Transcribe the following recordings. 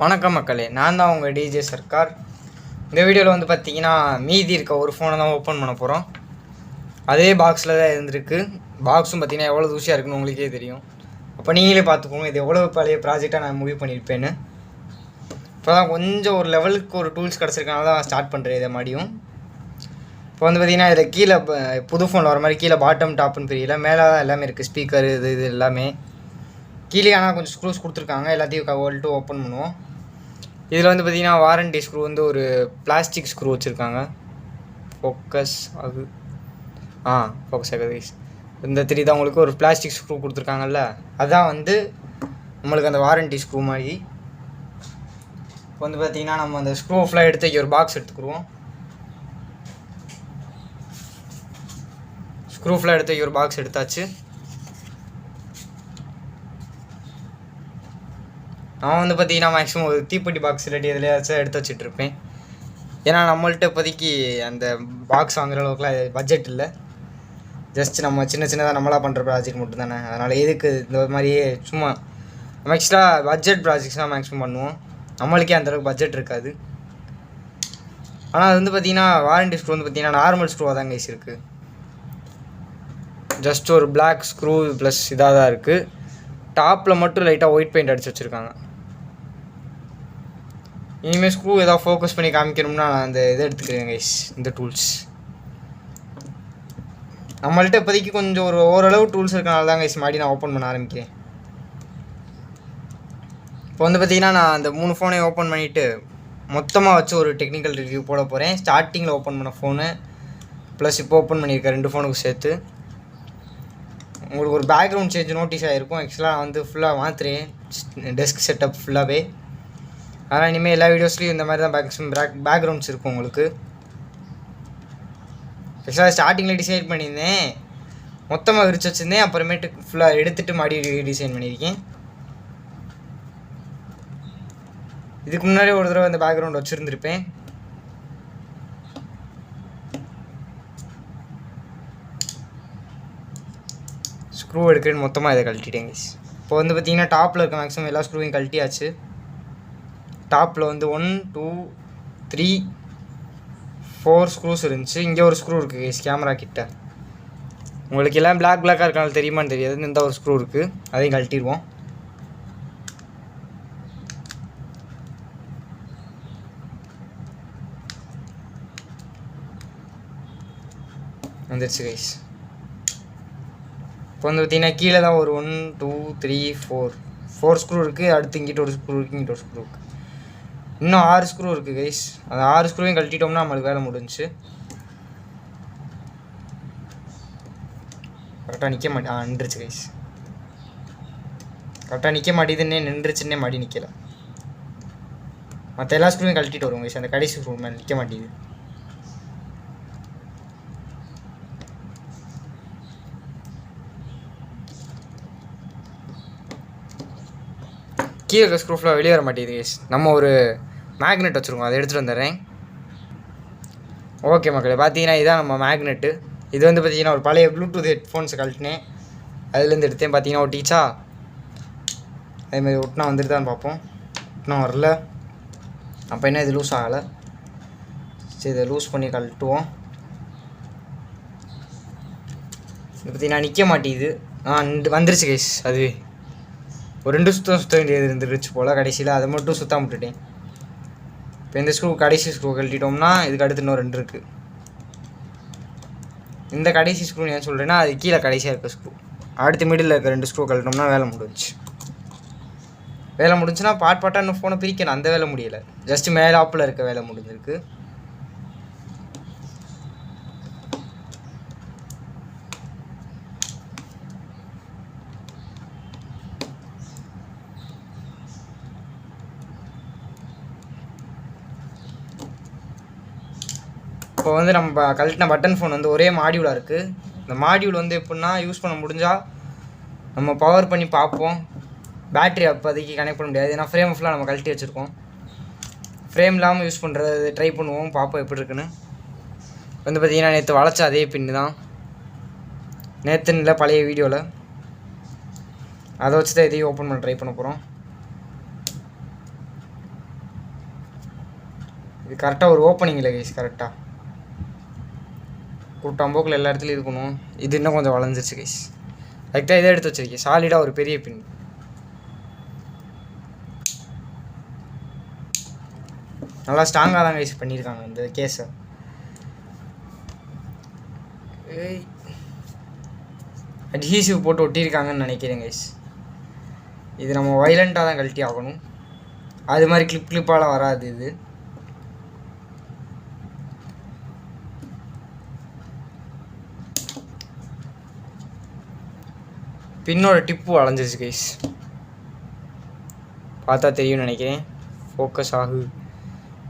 வணக்கம் மக்களே, நான் தான் உங்கள் டிஜே சர்க்கார். இந்த வீடியோவில் வந்து பார்த்தீங்கன்னா மீதி இருக்க ஒரு ஃபோனை தான் ஓப்பன் பண்ண போகிறோம். அதே பாக்ஸில் தான் இருந்திருக்கு. பாக்ஸும் பார்த்தீங்கன்னா எவ்வளோ தூசியாக இருக்குன்னு உங்களுக்கே தெரியும். அப்போ நீங்களே பார்த்துக்கோங்க இது எவ்வளோ பழைய ப்ராஜெக்டாக நான் முடிவு பண்ணியிருப்பேன்னு. இப்போ தான் கொஞ்சம் ஒரு லெவலுக்கு ஒரு டூல்ஸ் கிடச்சிருக்கனால தான் ஸ்டார்ட் பண்ணுறேன் இதை மாதிரியும். இப்போ வந்து பார்த்திங்கன்னா இதில் கீழே புது ஃபோனில் வர மாதிரி கீழே பாட்டம் டாப்னு தெரியல, மேலே தான் எல்லாமே இருக்குது. ஸ்பீக்கர் இது எல்லாமே கீழே. ஆனால் கொஞ்சம் ஸ்க்ரூஸ் கொடுத்துருக்காங்க, எல்லாத்தையும் கவல்ட்டு ஓப்பன் பண்ணுவோம். இதில் வந்து பார்த்திங்கன்னா வாரண்டி ஸ்க்ரூ வந்து ஒரு பிளாஸ்டிக் ஸ்க்ரூ வச்சுருக்காங்க. ஃபோக்கஸ் ஆகுது, ஃபோக்கஸ் ஆகுது. இந்த 3 தான் உங்களுக்கு ஒரு பிளாஸ்டிக் ஸ்க்ரூ கொடுத்துருக்காங்கல்ல, அதுதான் வந்து நம்மளுக்கு அந்த வாரண்டி ஸ்க்ரூ மாதிரி. இப்போ வந்து பார்த்திங்கன்னா நம்ம அந்த ஸ்க்ரூ ஃபுல்லாக எடுத்து ஒரு பாக்ஸ் எடுத்துக்கிடுவோம். ஸ்க்ரூ ஃபுல்லாக எடுத்து ஒரு பாக்ஸ் எடுத்தாச்சு. நான் வந்து பார்த்திங்கன்னா மேக்ஸிமம் ஒரு தீப்பெட்டி பாக்ஸ் இல்லாட்டி எதுலையாச்சும் எடுத்து வச்சுட்ருப்பேன். ஏன்னா நம்மள்ட்ட இப்போதைக்கு அந்த பாக்ஸ் வாங்குற அளவுக்குலாம் பட்ஜெட் இல்லை. ஜஸ்ட் நம்ம சின்னதாக நம்மளாக பண்ணுற ப்ராஜெக்ட் மட்டும் தானே. அதனால் எதுக்கு இந்த மாதிரியே சும்மா நம்ம எக்ஸ்ட்ரா பட்ஜெட் ப்ராஜெக்ட்ஸ் தான் மேக்ஸிமம் பண்ணுவோம். நம்மளுக்கே அந்தளவுக்கு பட்ஜெட் இருக்காது. ஆனால் அது வந்து பார்த்திங்கன்னா வாரண்டி ஸ்க்ரூ வந்து பார்த்திங்கன்னா நார்மல் ஸ்க்ரூவாக தான் கைஸ் இருக்குது. ஜஸ்ட் ஒரு பிளாக் ஸ்க்ரூ ப்ளஸ் இதாக தான் இருக்குது. டாப்பில் மட்டும் லைட்டாக ஒயிட் பெயிண்ட் அடித்து வச்சுருக்காங்க. இனிமேல் ஸ்க்ரூ ஏதாவது ஃபோக்கஸ் பண்ணி காமிக்கணும்னா நான் அந்த இதை எடுத்துக்கிறேன் கைஸ், இந்த டூல்ஸ். நம்மள்ட்ட இப்போதைக்கு கொஞ்சம் ஒரு ஓரளவு டூல்ஸ் இருக்கனால தான் கைஸ் மாடி நான் ஓப்பன் பண்ண ஆரம்பிக்கிறேன். இப்போ வந்து பார்த்திங்கன்னா நான் அந்த 3 ஃபோனை ஓப்பன் பண்ணிவிட்டு மொத்தமாக வச்சு ஒரு டெக்னிக்கல் ரிவ்யூ போட போகிறேன். ஸ்டார்டிங்கில் ஓப்பன் பண்ண ஃபோனு ப்ளஸ் இப்போ ஓப்பன் பண்ணியிருக்கேன் 2 ஃபோனுக்கு சேர்த்து. உங்களுக்கு ஒரு பேக்ரவுண்ட் சேஞ்ச் நோட்டீஸ் ஆகிருக்கும். ஆக்சுவலாக நான் வந்து ஃபுல்லாக மாற்றுறேன் டெஸ்க் செட்டப் ஃபுல்லாகவே. ஆனால் இனிமேல் எல்லா வீடியோஸ்லேயும் இந்த மாதிரி தான் பேக்ரவுண்ட்ஸ் இருக்கும் உங்களுக்கு. ஆக்சுவலாக ஸ்டார்டிங்கில் டிசைட் பண்ணியிருந்தேன், மொத்தமாக விரிச்சு வச்சுருந்தேன். அப்புறமேட்டு ஃபுல்லாக எடுத்துகிட்டு மறுபடியும் டிசைன் பண்ணியிருக்கேன். இதுக்கு முன்னாடி ஒரு தடவை அந்த பேக்ரவுண்ட் வச்சுருந்துருப்பேன். ஸ்க்ரூ எடுக்கிறேன்னு மொத்தமாக இதை கழட்டிட்டேங்க. இப்போ வந்து பார்த்திங்கன்னா டாப்பில் இருக்க மேக்ஸிமம் எல்லா ஸ்க்ரூவையும் கழட்டியாச்சு. டாப்பில் வந்து 1 2 3 4 ஸ்க்ரூஸ் இருந்துச்சு. இங்கே ஒரு ஸ்க்ரூ இருக்குது கைஸ் கேமரா கிட்ட. உங்களுக்கு எல்லாம் பிளாக்காக இருக்கனால தெரியுமான்னு தெரியாது. இந்த ஒரு ஸ்க்ரூ இருக்குது, அதையும் கழட்டிடுவோம். வந்துடுச்சு கைஸ். இப்போ வந்து பார்த்திங்கன்னா கீழே தான் ஒரு 1 2 3 4 ஸ்க்ரூ இருக்குது. அடுத்து இங்கிட்ட ஒரு ஸ்க்ரூ இருக்குது, இங்கிட்ட ஒரு ஸ்க்ரூ இருக்குது. இன்னும் 6 ஸ்க்ரூ இருக்குது கைஸ். அந்த 6 ஸ்க்ரூவையும் கழட்டிட்டோம்னா நம்மளுக்கு வேலை முடிஞ்சிச்சு. கரெக்டாக நிற்க நின்றுச்சு கைஸ். கரெக்டாக நிற்க மாட்டேதுன்னே நின்றுச்சுன்னே மாடி நிற்கலை. மற்ற எல்லா ஸ்க்ரூவையும் கழட்டிட்டு வருவோம் கைஸ். அந்த கடைசி ஸ்க்ரூ மேலே நிற்க மாட்டேங்குது. கீழே ஸ்க்ரூ ஃபுல்லாக வெளியே வர மாட்டேங்குது கைஸ். நம்ம ஒரு மேக்னெட் வச்சுருக்கோம், அதை எடுத்துகிட்டு வந்துடுறேன். ஓகே மக்களே, பார்த்தீங்கன்னா இதுதான் நம்ம மேக்னெட்டு. இது வந்து பார்த்திங்கன்னா ஒரு பழைய ப்ளூடூத் ஹெட்ஃபோன்ஸை கழட்டினேன், அதுலேருந்து எடுத்தேன். பார்த்தீங்கன்னா ஒட்டிச்சா, அதேமாதிரி ஒட்டினா வந்துட்டு பார்ப்போம். ஒட்டினா வரல, அப்போ என்ன இது லூஸ் ஆகலை. சரி, இதை லூஸ் பண்ணி கழட்டுவோம். இது பார்த்திங்கன்னா நிற்க மாட்டேங்குது. வந்துருச்சு கைஸ். அதுவே ஒரு 2 சுற்ற வேண்டியது இருந்துருச்சு போல். கடைசியில் அதை மட்டும் சுற்றாம விட்டுட்டேன். இப்போ இந்த ஸ்க்ரூ கடைசி ஸ்க்ரூ கழட்டிட்டோம்னா இதுக்கு அடுத்து இன்னும் 2 இருக்குது. இந்த கடைசி ஸ்க்ரூ ஏன் சொல்கிறேன்னா அது கீழே கடைசியாக இருக்க ஸ்க்ரூ. அடுத்து மிடில் இருக்க 2 ஸ்க்ரூ கழட்டிட்டோம்னா வேலை முடிஞ்சிச்சு. வேலை முடிஞ்சுன்னா பாட்டாக இன்னும் ஃபோனை பிரிக்கணும், அந்த வேலை முடியலை. ஜஸ்ட்டு மேலே ஆப்பில் இருக்க வேலை முடிஞ்சிருக்கு. இப்போ வந்து நம்ம கழட்டின பட்டன் ஃபோன் வந்து ஒரே மாடியூலாக இருக்குது. இந்த மாடியூல் வந்து எப்படின்னா யூஸ் பண்ண முடிஞ்சால் நம்ம பவர் பண்ணி பார்ப்போம். பேட்ரி அப்போதைக்கு கனெக்ட் பண்ண முடியாது, ஏன்னா ஃப்ரேம் ஃபுல்லாக நம்ம கழட்டி வச்சுருக்கோம். ஃப்ரேம் இல்லாமல் யூஸ் பண்ணுறது ட்ரை பண்ணுவோம், பார்ப்போம் எப்படி இருக்குன்னு. வந்து பார்த்திங்கன்னா நேற்று வளைச்ச அதே பின்னு தான், நேற்றுன்னு இல்லை பழைய வீடியோவில். அதை வச்சு தான் இதையும் ஓப்பன் பண்ண ட்ரை பண்ண போகிறோம். இது கரெக்டாக ஒரு ஓப்பனிங் இல்லை கைஸ். கரெக்டாக கூட்டாம்போக்கில் எல்லா இடத்துலையும் இருக்கணும். இது இன்னும் கொஞ்சம் வளைஞ்சிருச்சு கைஸ். அதுக்கு தான் இதை எடுத்து வச்சிருக்கேன், சாலிடாக ஒரு பெரிய பின். நல்லா ஸ்ட்ராங்காக தான் கைஸ் பண்ணியிருக்காங்க இந்த கேஸை. அட்ஹீசிவ் போட்டு ஒட்டியிருக்காங்கன்னு நினைக்கிறேன் கைஸ். இது நம்ம வைலண்ட்டாக தான் கழட்டி ஆகணும். அது மாதிரி கிளிப்பால் வராது இது. பின்னோட டிப்பு வளைஞ்சிருச்சு கைஸ். பார்த்தா தெரியும்னு நினைக்கிறேன். ஃபோக்கஸ் ஆகு.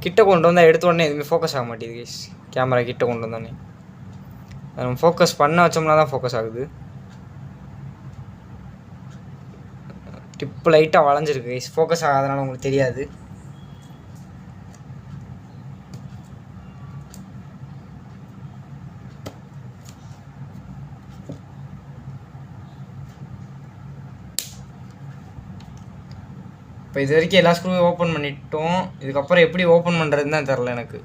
கிட்ட கொண்டு வந்தால் எடுத்த உடனே எதுவுமே ஃபோக்கஸ் ஆக மாட்டேங்குது கைஸ். கேமரா கிட்ட கொண்டு வந்தோடனே நம்ம ஃபோக்கஸ் பண்ண வச்சோம்னா தான் ஃபோக்கஸ் ஆகுது. டிப்பு லைட்டாக வளைஞ்சிருக்கு கைஸ். ஃபோக்கஸ் ஆகாதனால உங்களுக்கு தெரியாது. இப்போ இது வரைக்கும் எல்லா ஸ்க்ரூவையும் ஓப்பன் பண்ணிட்டோம். இதுக்கப்புறம் எப்படி ஓப்பன் பண்ணுறதுன்னு தான் தெரில எனக்கு.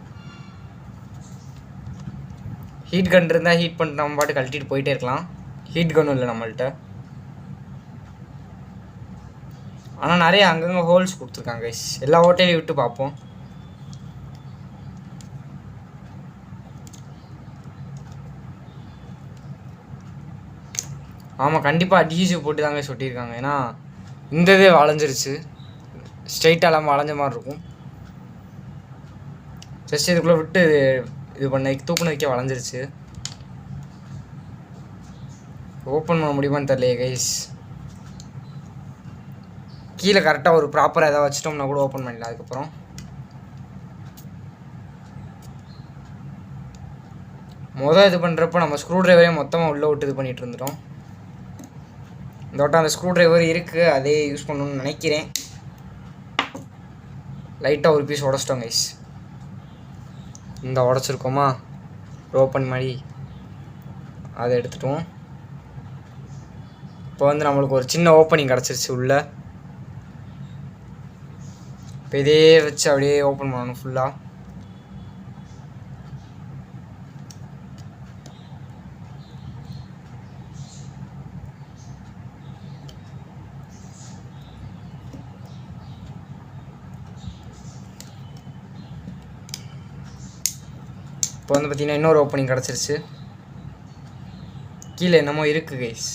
ஹீட் கன் இருந்தால் ஹீட் பண்ணிட்டு நம்ம பாட்டு கழட்டிட்டு போயிட்டே இருக்கலாம். ஹீட் கன்னும் இல்லை நம்மள்கிட்ட. ஆனால் நிறைய அங்கங்கே ஹோல்ஸ் கொடுத்துருக்காங்க கைஸ். எல்லா ஓட்டையிலையும் விட்டு பார்ப்போம். ஆமாம், கண்டிப்பாக அட்ஹீசிவ் போட்டு தாங்க சொட்டியிருக்காங்க. ஏன்னா இந்த இதே வளைஞ்சிருச்சு. ஸ்ட்ரைட்டாக இல்லாமல் வளைஞ்ச மாதிரி இருக்கும். ஜஸ்ட் இதுக்குள்ளே விட்டு இது பண்ண தூக்குனதுக்கே வளைஞ்சிருச்சு. ஓப்பன் பண்ண முடியுமான்னு தெரியலையே கைஸ். கீழே கரெக்டாக ஒரு ப்ராப்பராக ஏதாவது வச்சிட்டோம்னா கூட ஓப்பன் பண்ணிடலாம். அதுக்கப்புறம் இது பண்ணுறப்போ நம்ம ஸ்க்ரூ ட்ரைவரையும் மொத்தமாக உள்ளே விட்டு இது பண்ணிகிட்டு இருந்துட்டோம். இந்த வட்டம் அந்த ஸ்க்ரூ ட்ரைவர் இருக்குது, அதே யூஸ் பண்ணணும்னு நினைக்கிறேன். லைட்டாக ஒரு பீஸ் உடச்சிட்டோம் கைஸ். இந்த உடச்சிருக்கோமா ஓப்பன் மாதிரி அதை எடுத்துட்டோம். இப்போ வந்து நம்மளுக்கு ஒரு சின்ன ஓப்பனிங் கிடச்சிருச்சு உள்ள. இப்போ இதே வச்சு அப்படியே ஓப்பன் பண்ணணும் ஃபுல்லாக. இப்போ வந்து பார்த்திங்கன்னா இன்னொரு ஓப்பனிங் கிடச்சிருச்சு. கீழே என்னமோ இருக்குது கைஸ்.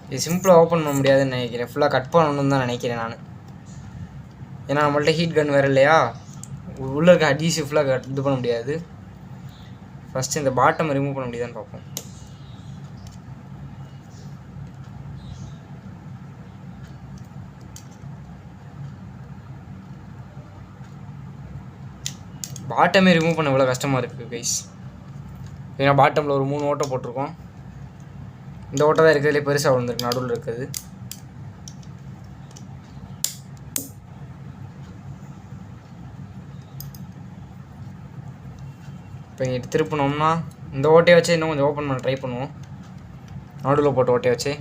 இது சிம்பிளாக ஓப்பன் பண்ண முடியாதுன்னு நினைக்கிறேன். ஃபுல்லாக கட் பண்ணணும்னு தான் நினைக்கிறேன் நான். ஏன்னா நம்மள்ட்ட ஹீட் கன் வேறு இல்லையா. உள்ளே இருக்க அட்ஹீசிவ் ஃபுல்லாக இது பண்ண முடியாது. ஃபஸ்ட்டு இந்த பாட்டம் ரிமூவ் பண்ண முடியாதுன்னு பார்ப்போம். பாட்டமே ரிமூவ் பண்ண இவ்வளோ கஷ்டமாக இருக்குது கைஸ். ஏன்னா பாட்டமில் ஒரு 3 ஓட்டை போட்டிருக்கோம். இந்த ஓட்டை தான் இருக்கிறதுலே பெருசாக விழுந்துருக்கு, நடுவில் இருக்குது. இப்போ இங்கே திருப்பினோம்னா இந்த ஓட்டையை வச்சு இன்னும் கொஞ்சம் ஓப்பன் பண்ண ட்ரை பண்ணுவோம். நடுவில் போட்ட ஓட்டையை வச்சு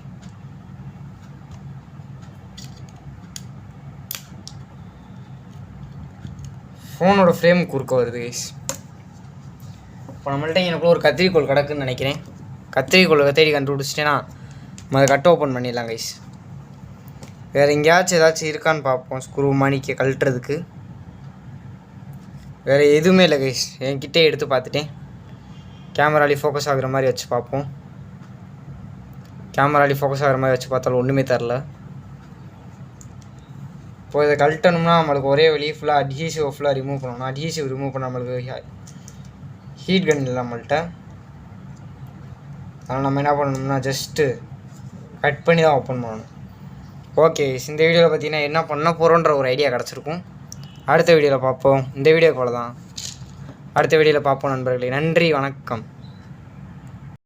ஃபோனோட ஃப்ரேம் குறுக்க வருது கைஸ். இப்போ நம்மள்ட்ட எனக்குள்ள ஒரு கத்திரிக்கோள் கிடக்குன்னு நினைக்கிறேன். கத்திரிக்கோளை தேடி கண்டுபிடிச்சிட்டேன்னா நம்ம அதை கட் ஓப்பன் பண்ணிடலாம் கைஸ். வேறு எங்கேயாச்சும் ஏதாச்சும் இருக்கான்னு பார்ப்போம். ஸ்க்ரூ மாணிக்க கழட்டுறதுக்கு வேறு எதுவுமே இல்லை கைஸ். என்கிட்டே எடுத்து பார்த்துட்டேன். கேமராலி ஃபோக்கஸ் ஆகுற மாதிரி வச்சு பார்ப்போம். கேமராலி ஃபோக்கஸ் ஆகிற மாதிரி வச்சு பார்த்தாலும் ஒன்றுமே தரல. இப்போ இதை கழட்டணும்னா நம்மளுக்கு ஒரே வழி ஃபுல்லாக அட்ஹீசிவ் ஃபுல்லாக ரிமூவ் பண்ணணும். அட்ஹீசிவ் ரிமூவ் பண்ண நம்மளுக்கு ஹீட் கன் இல்லை நம்மள்கிட்ட. அதனால் நம்ம என்ன பண்ணணும்னா ஜஸ்ட்டு கட் பண்ணி தான் ஓப்பன் பண்ணணும். ஓகே, இந்த வீடியோவில் பார்த்தீங்கன்னா என்ன பண்ண போகிறோன்ற ஒரு ஐடியா கிடச்சிருக்கும். அடுத்த வீடியோவில் பார்ப்போம். இந்த வீடியோக்கு அவ்வளோதான். அடுத்த வீடியோவில் பார்ப்போம் நண்பர்களே. நன்றி, வணக்கம்.